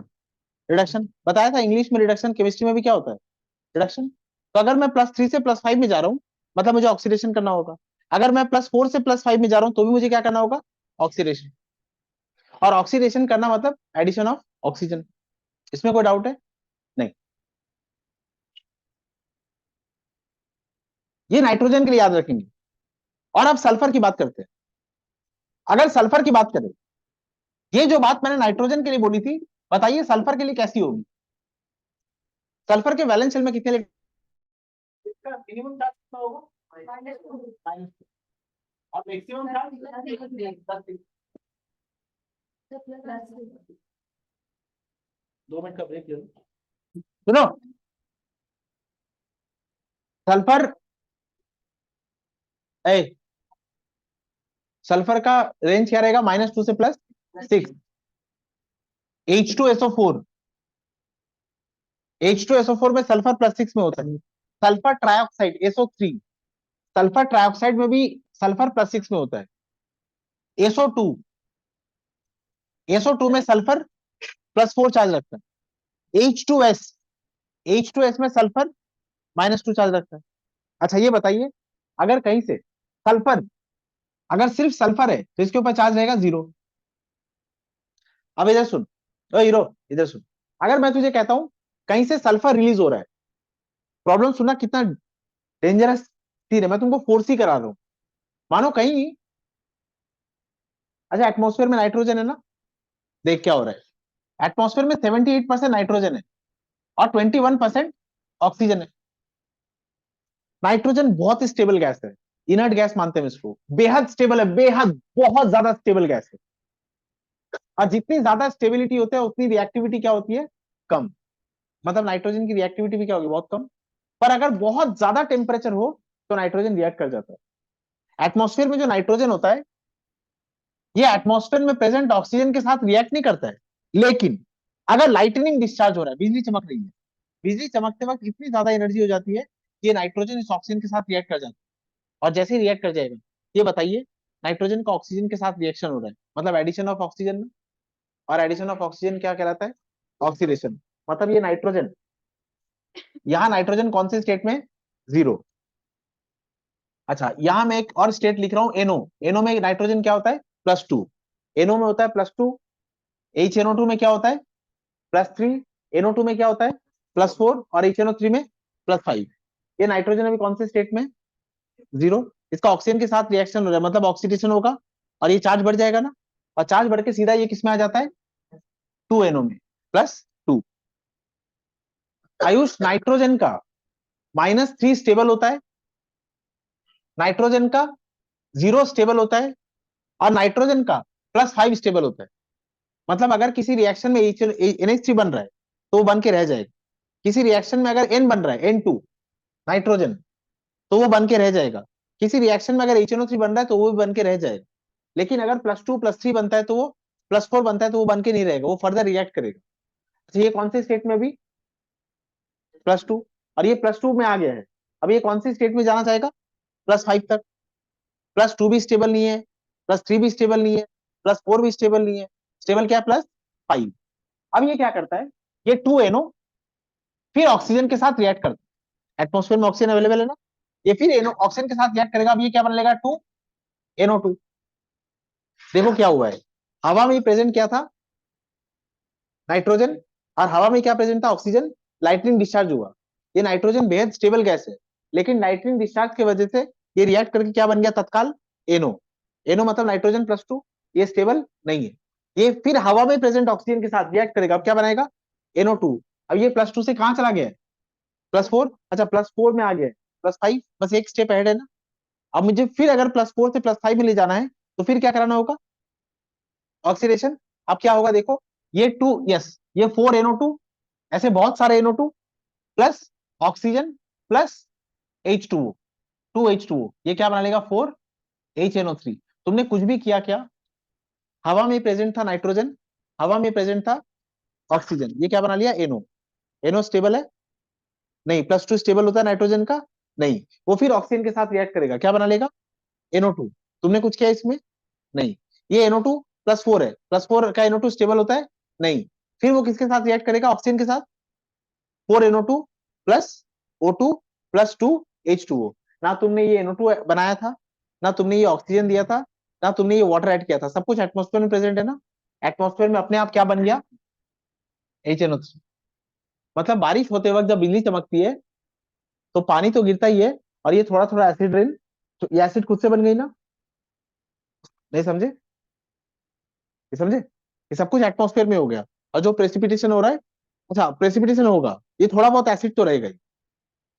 Speaker 1: रिडक्शन। बताया था इंग्लिश में रिडक्शन, केमिस्ट्री में भी क्या होता है? रिडक्शन। तो अगर मैं +3 से +5 में जा रहा हूं मतलब मुझे ऑक्सीडेशन करना होगा। अगर मैं +4 से +5 में जा रहा हूं तो भी मुझे क्या करना होगा? ऑक्सीडेशन। और ऑक्सीडेशन करना मतलब एडिशन ऑफ ऑक्सीजन। इसमें कोई डाउट है? नहीं। ये नाइट्रोजन के लिए याद रखेंगे। और अब सल्फर की बात करते हैं। अगर सल्फर की बात करें, ये जो बात मैंने नाइट्रोजन के लिए बोली थी, बताइए सल्फर के लिए कैसी होगी? सल्फर के वैलेंस शेल में कितने मिनिमम चार्ज कितना होगा? और मैक्सिमम चार्ज 2 मिनट का ब्रेक ले लो। सुनो, सल्फर ए सल्फर का रेंज क्या रहेगा? -2 से +6। H2SO4, H2SO4 में सल्फर +6 में होता है। Sulphur trioxide SO3, sulphur trioxide में भी सल्फर +6 में होता है। SO2, SO2 में सल्फर +4 चार्ज रखता है। H2S में सल्फर -2 चार्ज रखता है। अच्छा ये बताइए, अगर कहीं से सल्फर, अगर सिर्फ सल्फर है तो इसके ऊपर चार्ज रहेगा 0। अब इधर सुन, ओ हीरो इधर सुन, अगर मैं तुझे कहता हूं कहीं से सल्फर रिलीज हो रहा है, प्रॉब्लम सुनना कितना डेंजरस सीन है, मैं तुमको फोर्स ही करा रहा हूं। मानो कहीं, अच्छा एटमॉस्फेयर में नाइट्रोजन है ना, देख क्या हो रहा है। एटमॉस्फेयर में 78% नाइट्रोजन है और 21% ऑक्सीजन है। नाइट्रोजन बहुत स्टेबल गैस है, इनर्ट गैस मानते हैं इसको, बेहद स्टेबल है, बेहद बहुत ज्यादा स्टेबल गैस है। और जितनी ज्यादा स्टेबिलिटी होता है उतनी रिएक्टिविटी क्या होती है, कम। मतलब नाइट्रोजन की रिएक्टिविटी भी क्या होगी, बहुत कम। पर अगर बहुत ज्यादा टेम्परेचर हो तो नाइट्रोजन रिएक्ट कर जाता है। एटमॉस्फेयर में जो नाइट्रोजन होता है ये एटमॉस्फेयर में प्रेजेंट ऑक्सीजन के साथ रिएक्ट नहीं करता है, लेकिन अगर लाइटनिंग डिस्चार्ज हो रहा है, बिजली चमक रही है, बिजली चमकते वक्त इतनी ज्यादा एनर्जी हो जाती है कि ये नाइट्रोजन इस ऑक्सीजन के साथ रिएक्ट कर जाता है। और जैसे ही रिएक्ट कर जाएगा, ये बताइए नाइट्रोजन का ऑक्सीजन के साथ रिएक्शन हो रहा है, मतलब एडिशन ऑफ ऑक्सीजन में। और एडिशन ऑफ ऑक्सीजन क्या कहलाता है, ऑक्सीडेशन। मतलब ये नाइट्रोजन, यहाँ नाइट्रोजन कौन से स्टेट में, जीरो। अच्छा, यहां मैं एक और स्टेट लिख रहा हूं, एनो। एनो में नाइट्रोजन क्या होता है, +2। एनो में होता है +2। HNO2 में क्या होता है, +3। NO2 में क्या होता है, +4। और HNO3 में +5। ये नाइट्रोजन अभी कौन से स्टेट में, जीरो। इसका ऑक्सीजन के साथ रिएक्शन हो रहा है, मतलब ऑक्सीडेशन होगा और ये चार्ज बढ़ जाएगा ना, और चार्ज बढ़ के सीधा ये किसमें आ जाता है, 2NO में, +2। आयुष, नाइट्रोजन का -3 स्टेबल होता है, नाइट्रोजन का 0 स्टेबल होता है, और नाइट्रोजन का +5 स्टेबल होता है। मतलब अगर किसी रिएक्शन में NH3 बन रहा है तो वो बन के रह जाएगा। किसी रिएक्शन में अगर N बन रहा है, N2 नाइट्रोजन, तो वो बन के रह जाएगा। किसी रिएक्शन में अगर HNO3 बन रहा है तो वो भी बन के रह जाएगा। लेकिन अगर +2 +3 बनता है तो वो, +4 बनता है तो वो बन के नहीं रहेगा, वो फर्दर रिएक्ट करेगा। तो ये कौन से स्टेट में भी, +2। और ये +2 में आ गया है, अब ये कौन सी स्टेट में जाना चाहेगा, +5 तक। +2 भी स्टेबल नहीं है, +3 भी स्टेबल नहीं है, +4 भी स्टेबल नहीं है, स्टेबल क्या है, +5। अब ये क्या करता है, ये 2NO फिर ऑक्सीजन के साथ रिएक्ट करता है। एटमोस्फेयर में ऑक्सीजन अवेलेबल है ना, ये फिर NO ऑक्सीजन के साथ रिएक्ट करेगा। अब ये क्या बन लेगा, 2NO2। देखो क्या हुआ है, हवा में प्रेजेंट क्या था, नाइट्रोजन, और हवा में क्या प्रेजेंट था, ऑक्सीजन। लाइटनिंग डिस्चार्ज हुआ, ये नाइट्रोजन बेहद स्टेबल गैस है, लेकिन लाइटनिंग डिस्चार्ज की वजह से ये रिएक्ट करके क्या बन गया तत्काल, एनो। एनो मतलब नाइट्रोजन +2, ये स्टेबल नहीं है। ये फिर हवा में प्रेजेंट ऑक्सीजन के साथ रिएक्ट करेगा, अब क्या बनाएगा, NO2। अब ये +2 से कहां चला गया है, +4। अच्छा, +4 में आ गया, +5, बस एक स्टेप अहेड है ना। अब मुझे फिर अगर +4 से +5 में ले जाना है तो फिर क्या कराना होगा, ऑक्सीडेशन। अब क्या होगा देखो, ये 2, यस, ये 4NO2, ऐसे बहुत सारे NO2 plus oxygen plus H2O, 2H2O, ये क्या बना लेगा, 4HNO3। तुमने कुछ भी किया क्या, हवा में प्रेजेंट था नाइट्रोजन, हवा में प्रेजेंट था ऑक्सीजन, ये क्या बना लिया, एनो। एनो स्टेबल है नहीं, +2 स्टेबल होता है नाइट्रोजन का, नहीं। वो फिर ऑक्सीजन के साथ रिएक्ट करेगा, क्या बना लेगा, NO2। तुमने कुछ किया इसमें, नहीं। ये NO2 +4 है, +4 का NO2 स्टेबल होता है, नहीं। फिर वो किसके साथ रिएक्ट करेगा, ऑक्सीजन के साथ, 4NO2 plus O2 plus 2H2O। ना तुमने ये NO2 बनाया था, ना तुमने ये ऑक्सीजन दिया था, ना तुमने ये वाटर ऐड किया था, सब कुछ एटमॉस्फेयर में प्रेजेंट है ना। एटमॉस्फेयर में अपने आप क्या बन गया, HNO3। मतलब बारिश होते वक्त जब बिजली चमकती है तो पानी तो गिरता ही है, और ये थोड़ा थोड़ा एसिड रेन, तो ये एसिड खुद से बन गई ना, नहीं समझे, ये समझे, ये सब कुछ एटमॉस्फेयर में हो गया। और जो प्रेसिपिटेशन हो रहा है, अच्छा प्रेसिपिटेशन होगा, ये थोड़ा बहुत एसिड तो रहेगा ही,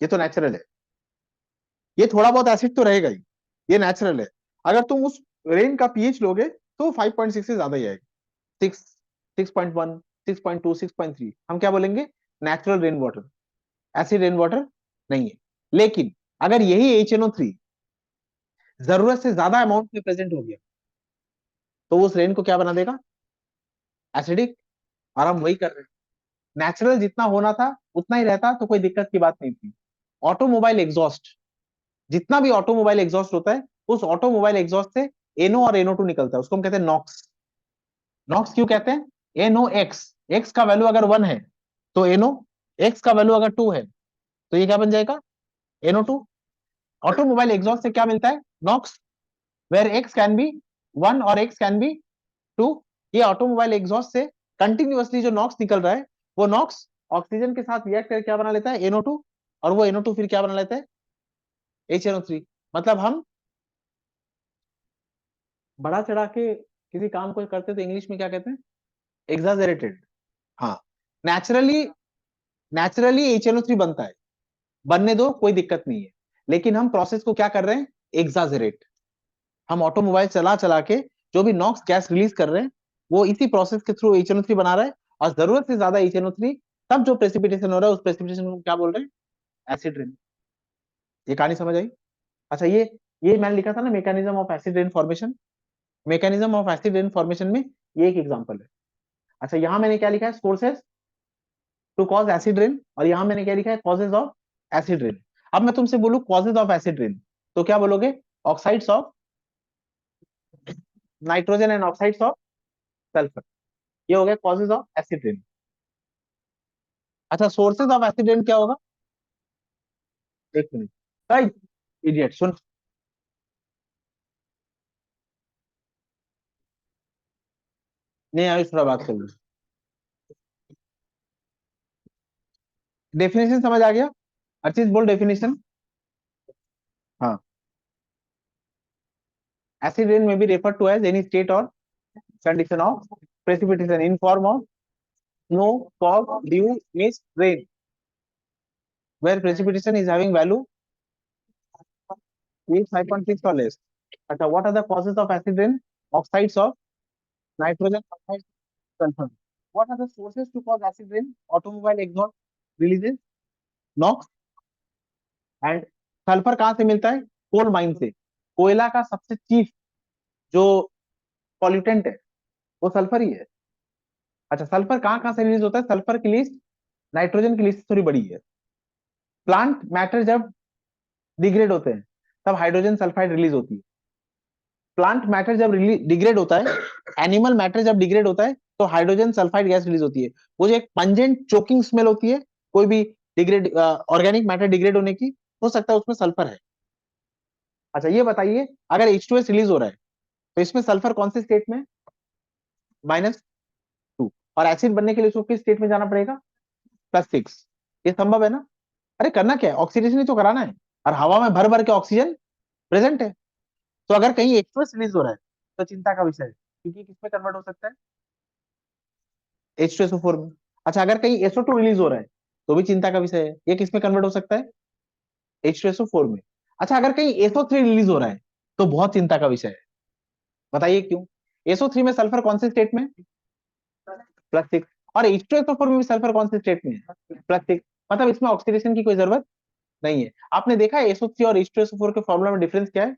Speaker 1: ये तो नेचुरल है। ये थोड़ा बहुत एसिड तो रहेगा ही, ये नेचुरल है। अगर तुम उस रेन का पीएच लोगे तो 5.6 से ज्यादा ही आएगा, 6, 6.1, 6.2, 6.3, हम क्या बोलेंगे, natural rain water, acid rain water नहीं है। लेकिन अगर यही HNO3 जरूरत से ज्यादा अमाउंट में प्रेजेंट हो गया तो उस रेन को क्या बना देगा, एसिडिक। और हम वही कर रहे हैं, नेचुरल जितना होना था उतना ही रहता तो कोई दिक्कत की बात नहीं थी। ऑटोमोबाइल एग्जॉस्ट, जितना भी ऑटोमोबाइल एग्जॉस्ट होता है, उस ऑटोमोबाइल एग्जॉस्ट से NO और NO2 निकलता है, उसको हम कहते हैं नॉक्स। नॉक्स क्यों कहते हैं, NOx, एक्स का वैल्यू अगर 1 है तो NO, एक्स का वैल्यू अगर 2 है तो ये क्या बन जाएगा, NO2। ऑटोमोबाइल एग्जॉस्ट से क्या मिलता है, NOx, where x can be 1 और एक्स कैन बी 2। ये ऑटोमोबाइल एग्जॉस्ट से कंटिन्यूअसली जो नॉक्स निकल रहा है, वो नॉक्स ऑक्सीजन के साथ रिएक्ट करके क्या बना लेता है, NO2। और वो NO2 फिर क्या बना लेता है, HNO3। मतलब हम बढ़ा चढ़ा के किसी काम को करते तो इंग्लिश में क्या कहते हैं, एग्जाजरेटेड। हाँ, नेचुरली नेचुरली HNO3 बनता है, बनने दो, कोई दिक्कत नहीं है। लेकिन हम प्रोसेस को क्या कर रहे हैं, एग्जाजरेट। हम ऑटोमोबाइल चला चला के जो भी नॉक्स गैस रिलीज कर रहे हैं, वो इसी प्रोसेस के थ्रू HNO3 बना रहा है, और जरूरत से ज्यादा HNO3, तब जो प्रेसिपिटेशन हो रहा है उस प्रेसिपिटेशन को क्या बोल रहे हैं, एसिड रेन। ये कहानी समझ आई? अच्छा, ये मैंने लिखा था ना, mechanism of acid rain formation. Mechanism of acid rain formation में ये एक एग्जांपल है। अच्छा, यहां मैंने क्या लिखा है, sources to cause acid rain, और यहां मैंने क्या लिखा है, कॉजेज ऑफ एसिड रेन। अब मैं तुमसे बोलूं कॉजेज ऑफ एसिड रेन, तो क्या बोलोगे, oxides of nitrogen and oxides of sulphur. ये हो गया कॉजेज ऑफ एसिड रेन। अच्छा, सोर्सेज ऑफ एसिड रेन क्या होगा, एक मिनट, राइट, इडियट सुन। नहीं आयुष, थोड़ा बात कर लो। डेफिनेशन समझ आ गया? अर्चित बोल डेफिनेशन। हाँ, acid rain may be referred to as any state or condition of precipitation in form of snow, fog, dew, mist, rain, where precipitation is having value is 5.6 or less. अच्छा, what are the causes of acid rain? Oxides of nitrogen, oxides of sulfur. What are the sources to cause acid rain? Automobile exhaust releases NOx, and sulphur कहाँ से मिलता है, coal mine से। कोयला का सबसे chief जो पॉल्यूटेंट है वो सल्फर ही है। अच्छा, सल्फर कहाँ कहाँ से रिलीज होता है, सल्फर की लिस्ट नाइट्रोजन की लिस्ट से थोड़ी बड़ी है। प्लांट मैटर जब डिग्रेड होते हैं तब हाइड्रोजन सल्फाइड रिलीज होती है। प्लांट मैटर जब डिग्रेड होता है, एनिमल मैटर जब डिग्रेड होता है, तो हाइड्रोजन सल्फाइड गैस रिलीज होती है। वो जो एक पंजेंट चोकिंग स्मेल होती है कोई भी डिग्रेड ऑर्गेनिक मैटर डिग्रेड होने की, हो सकता है उसमें सल्फर है। अच्छा, ये बताइए, अगर H2S रिलीज हो रहा है तो इसमें सल्फर कौन से स्टेट में, -2, और एसिड बनने के लिए उसको किस स्टेट में जाना पड़ेगा, +6। ये संभव है ना? अरे करना क्या है, ऑक्सीडेशन ही तो कराना है, और हवा में भर भर के ऑक्सीजन प्रेजेंट है। तो अगर कहीं H2S रिलीज हो रहा है तो चिंता का विषय है, क्योंकि किसमें कन्वर्ट हो सकता है, H2SO4 में। अच्छा, अगर कहीं SO2 रिलीज हो रहा है तो भी चिंता का विषय है, ये किसमें कन्वर्ट हो सकता है, H2SO4 में। अच्छा, अगर कहीं SO3 रिलीज हो रहा है तो बहुत चिंता का विषय है, बताइए क्यों। SO3 में सल्फर कौन से स्टेट में, +6, और H2SO4 में भी सल्फर कौन से स्टेट में, +6। मतलब इसमें ऑक्सीडेशन की कोई जरूरत नहीं है। आपने देखा है SO3 और H2SO4 के फॉर्मूला में डिफरेंस क्या है,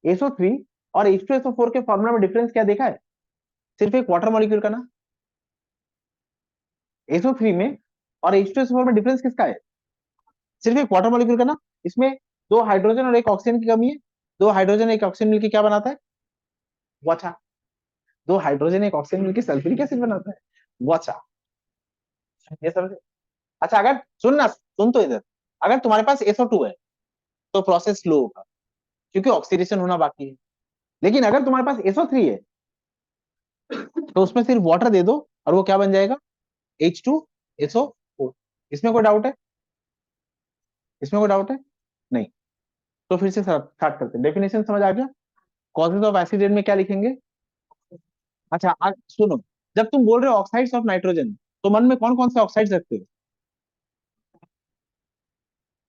Speaker 1: SO3 और H2SO4 के फॉर्मूला में डिफरेंस क्या देखा है, सिर्फ एक वाटर मॉलिक्यूल का ना। SO3 में और H2SO4 में डिफरेंस किसका है, सिर्फ एक वाटर मॉलिक्यूल का ना। इसमें दो हाइड्रोजन और एक ऑक्सीजन की कमी है, दो हाइड्रोजन एक ऑक्सीजन मिलकर क्या बनाता है, वाचा। दो हाइड्रोजन एक ऑक्सीजन मिलकर सल्फ्यूरिक एसिड बनाता है, वाचा। ये समझे? अच्छा, अगर सुन ना, सुन तो इधर, अगर तुम्हारे पास SO2 है तो प्रोसेस स्लो होगा, क्योंकि ऑक्सीडेशन होना बाकी है। लेकिन अगर तुम्हारे पास SO3 है तो उसमें सिर्फ वाटर दे दो और वो क्या बन जाएगा, H2SO4। इसमें कोई डाउट है, इसमें कोई डाउट है? नहीं। तो फिर से स्टार्ट करते हैं, डेफिनेशन समझ आ गया। कॉजेज ऑफ एसिड रेन में क्या लिखेंगे। अच्छा, सुनो, जब तुम बोल रहे हो ऑक्साइड्स ऑफ नाइट्रोजन, तो मन में कौन कौन से ऑक्साइड्स रखते हो,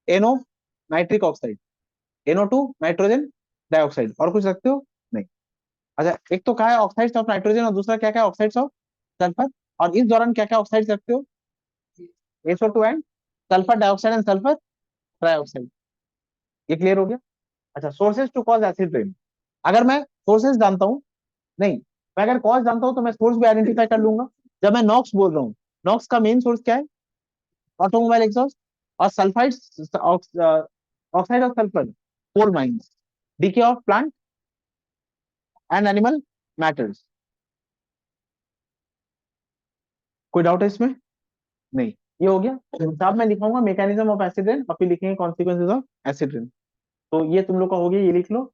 Speaker 1: NO nitric oxide, NO2 nitrogen dioxide, और कुछ रखते हो, नहीं। अच्छा, एक तो क्या है ऑक्साइड्स ऑफ नाइट्रोजन, और दूसरा क्या क्या ऑक्साइड्स ऑफ सल्फर, और इस दौरान क्या क्या ऑक्साइड्स रखते हो, SO2 and sulphur dioxide and sulphur trioxide. ये क्लियर हो गया? अच्छा, sources to cause acid rain, अगर मैं सोर्सेज जानता हूं, नहीं, मैं अगर कॉज जानता हूं तो मैं सोर्स भी आइडेंटिफाई कर लूंगा। जब मैं नॉक्स बोल रहा हूँ, नॉक्स का मेन सोर्स क्या है, ऑटोमोबाइल एग्जॉस्ट, और sulphide, oxide of sulphur, coal mines, decay of plant and animal matters. कोई डाउट है इसमें? नहीं। ये हो गया। साहब मैं लिखाऊंगा मैकेनिज्म ऑफ एसिड रेन, और फिर लिखेंगे कॉन्सिक्वेंसेज ऑफ एसिड रेन। तो ये तुम लोग का हो गया, ये लिख लो।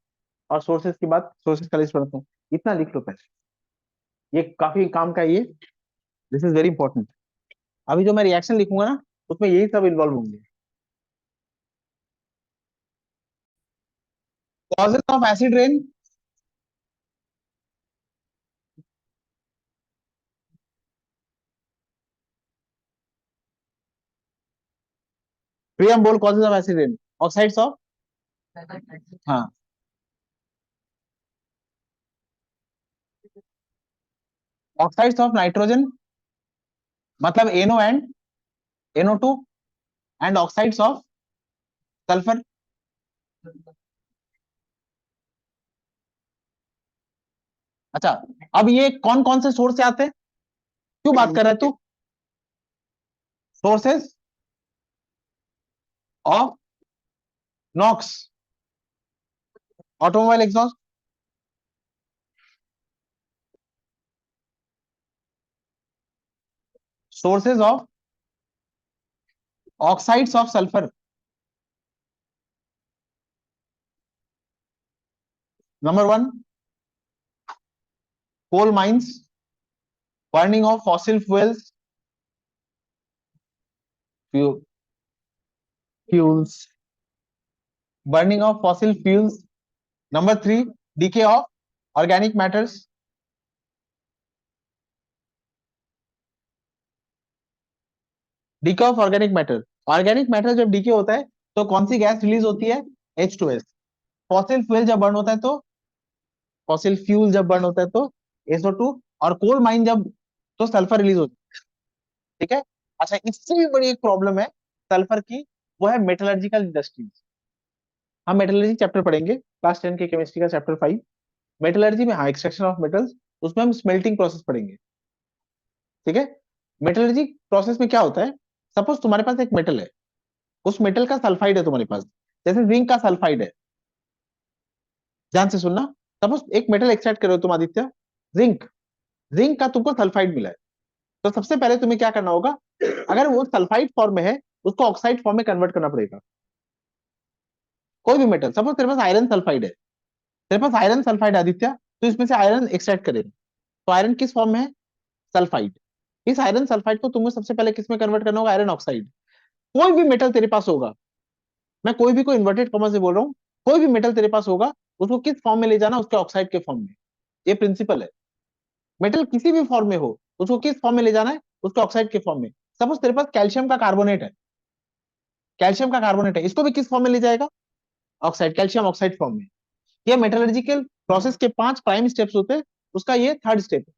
Speaker 1: और सोर्सेज की बात, सोर्सेज का लिस्ट पढ़ता हूँ, इतना लिख लो पहले, ये काफी काम का है ये, दिस इज वेरी इंपॉर्टेंट। अभी जो मैं रिएक्शन लिखूंगा ना, उसमें यही सब इन्वॉल्व होंगे। कॉजेज ऑफ एसिड रेन, फिर हम बोल causes of acid rain, oxides of, हाँ, ऑक्साइड्स ऑफ नाइट्रोजन मतलब NO and NO2 and oxides of sulphur. अच्छा, अब ये कौन कौन से सोर्स से आते हैं, क्यों बात कर रहे तू, sources of NOx, automobile exhaust, sources of oxides of sulphur, number one coal mines, burning of fossil fuels, fuels, burning of fossil fuels, number three decay of organic matters, decay of organic matter जब decay होता है तो कौन सी gas release होती है, H2S। Fossil fuel जब burn होता है तो, फॉसिल फ्यूल जब बर्न होता है तो SO2, और कोल माइन जब, तो सल्फर रिलीज होता है, ठीक है। अच्छा, इससे भी बड़ी एक प्रॉब्लम है सल्फर की, वो है मेटलर्जिकल इंडस्ट्रीज। हम मेटलर्जी चैप्टर पढ़ेंगे क्लास 10 के केमिस्ट्री का चैप्टर 5, मेटलर्जी में, हाँ, एक्सट्रैक्शन ऑफ मेटल्स, उसमें हम स्मेल्टिंग प्रोसेस पढ़ेंगे, ठीक है। मेटलर्जी प्रोसेस में क्या होता है, सपोज तुम्हारे पास एक मेटल है, उस मेटल का सल्फाइड है तुम्हारे पास, जैसे जिंक का सल्फाइड है, ध्यान से सुनना। सपोज एक मेटल एक्सट्रैक्ट करो तुम आदित्य, जिंक, जिंक का तुमको सल्फाइड मिला है, तो सबसे पहले तुम्हें क्या करना होगा, अगर वो सल्फाइड फॉर्म में है उसको ऑक्साइड फॉर्म में कन्वर्ट करना पड़ेगा। कोई भी मेटल, सपोज तेरे पास आयरन सल्फाइड है, तेरे पास आयरन सल्फाइड आदित्य, तो इसमें से आयरन एक्सट्रैक्ट करेगा, तो आयरन किस फॉर्म में है, सल्फाइड। इस आयरन सल्फाइड को तुम्हें सबसे पहले किस में कन्वर्ट करना होगा, आयरन ऑक्साइड। कोई भी मेटल तेरे पास होगा, मैं कोई भी को इन्वर्टेड कॉमा से बोल रहा हूँ, कोई भी मेटल तेरे पास होगा, उसको किस फॉर्म में ले जाना, उसके ऑक्साइड के फॉर्म में। ये प्रिंसिपल है, मेटल किसी भी फॉर्म में हो उसको किस फॉर्म में ले जाना है, उसके ऑक्साइड के फॉर्म में। सपोज तेरे पास कैल्शियम का कार्बोनेट है, कैल्शियम का कार्बोनेट है, इसको भी किस फॉर्म में ले जाएगा, ऑक्साइड, कैल्शियम ऑक्साइड फॉर्म में। ये मेटलर्जिकल प्रोसेस के 5 प्राइम स्टेप्स होते हैं, उसका ये थर्ड स्टेप है,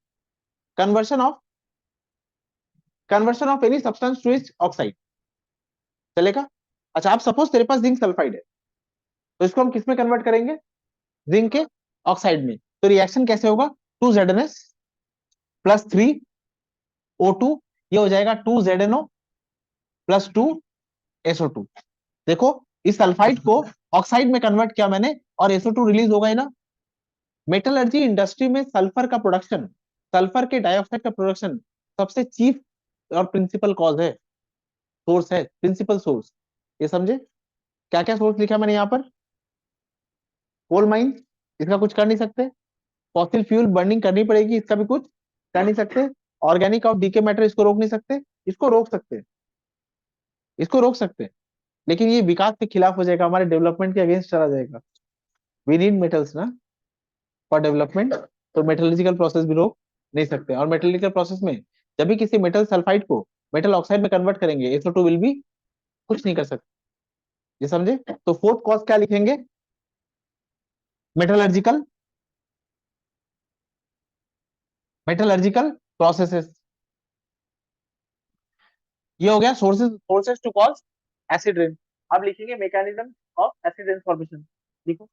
Speaker 1: conversion of, conversion of any substance to its oxide, चलेगा। अच्छा, आप सपोज तेरे पास जिंक सल्फाइड है, तो इसको हम किस में कन्वर्ट करेंगे, जिंक के ऑक्साइड में। तो रिएक्शन कैसे होगा, 2ZnS प्लस 3O2, ये हो जाएगा 2ZnO प्लस 2SO2। देखो, इस सल्फाइड को ऑक्साइड में कन्वर्ट किया मैंने, और SO2 रिलीज हो गए ना। मेटलर्जी इंडस्ट्री में सल्फर का प्रोडक्शन, सल्फर के डाइऑक्साइड का प्रोडक्शन सबसे चीफ और प्रिंसिपल कॉज है, सोर्स है, प्रिंसिपल सोर्स। ये समझे, क्या क्या सोर्स लिखा मैंने यहाँ पर, कोल माइन, इसका कुछ कर नहीं सकते, फॉसिल फ्यूल बर्निंग करनी पड़ेगी, इसका भी कुछ कर नहीं सकते, ऑर्गेनिक ऑफ डीके मैटर इसको रोक नहीं सकते, इसको रोक सकते हैं, इसको रोक सकते हैं, लेकिन ये विकास के खिलाफ हो जाएगा, हमारे डेवलपमेंट के अगेंस्ट चला जाएगा। वी नीड मेटल्स ना फॉर डेवलपमेंट, तो मेटलर्जिकल प्रोसेस भी रोक नहीं सकते। और मेटलर्जिकल प्रोसेस में जब भी किसी मेटल सल्फाइड को मेटल ऑक्साइड में कन्वर्ट करेंगे, SO2 विल बी कुछ नहीं कर सकते, ये समझे। तो फोर्थ कॉज क्या लिखेंगे, मेटलर्जिकल, मेटलर्जिकल प्रोसेसेस। ये हो गया sources, sources to cause acid rain. अब लिखेंगे mechanism of acid rain formation, लिखो।